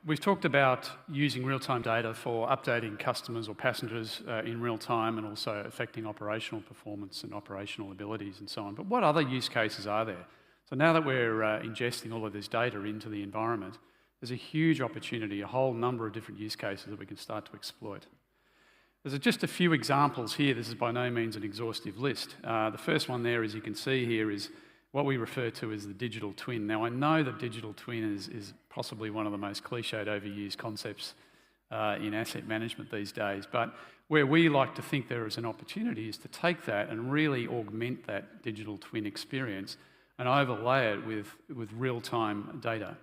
we've talked about using real-time data for updating customers or passengers in real time and also affecting operational performance and operational abilities and so on. But what other use cases are there? So now that we're ingesting all of this data into the environment, there's a huge opportunity, a whole number of different use cases that we can start to exploit. There's just a few examples here. This is by no means an exhaustive list. The first one there, as you can see here, is what we refer to as the digital twin. Now, I know that digital twin is possibly one of the most cliched, overused concepts in asset management these days, but where we like to think there is an opportunity is to take that and really augment that digital twin experience and overlay it with real-time data.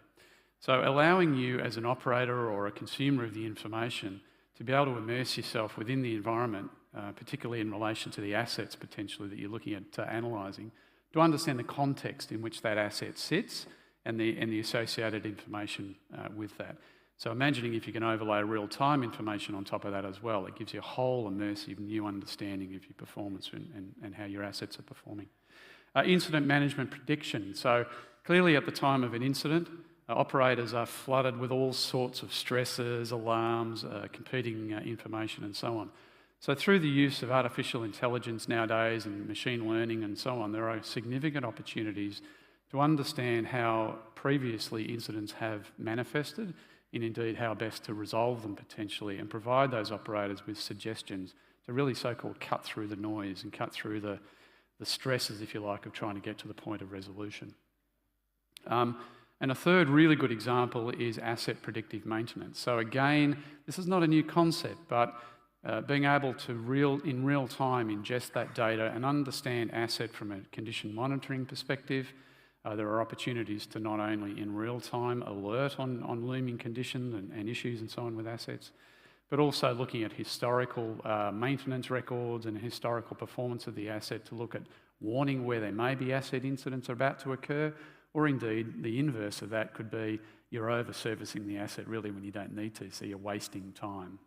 So allowing you as an operator or a consumer of the information to be able to immerse yourself within the environment, particularly in relation to the assets potentially that you're looking at analysing, to understand the context in which that asset sits and the associated information with that. So imagining if you can overlay real-time information on top of that as well, it gives you a whole immersive new understanding of your performance and how your assets are performing. Incident management prediction. So clearly at the time of an incident, operators are flooded with all sorts of stresses, alarms, competing information and so on. So through the use of artificial intelligence nowadays and machine learning and so on, there are significant opportunities to understand how previously incidents have manifested and indeed how best to resolve them potentially and provide those operators with suggestions to really so-called cut through the noise and cut through the stresses, if you like, of trying to get to the point of resolution. And a third really good example is asset predictive maintenance. So again, this is not a new concept, but being able to in real time ingest that data and understand asset from a condition monitoring perspective. There are opportunities to not only in real time alert on looming conditions and issues and so on with assets, but also looking at historical maintenance records and historical performance of the asset to look at warning where there may be asset incidents about to occur, or indeed the inverse of that could be you're over-servicing the asset really when you don't need to, so you're wasting time.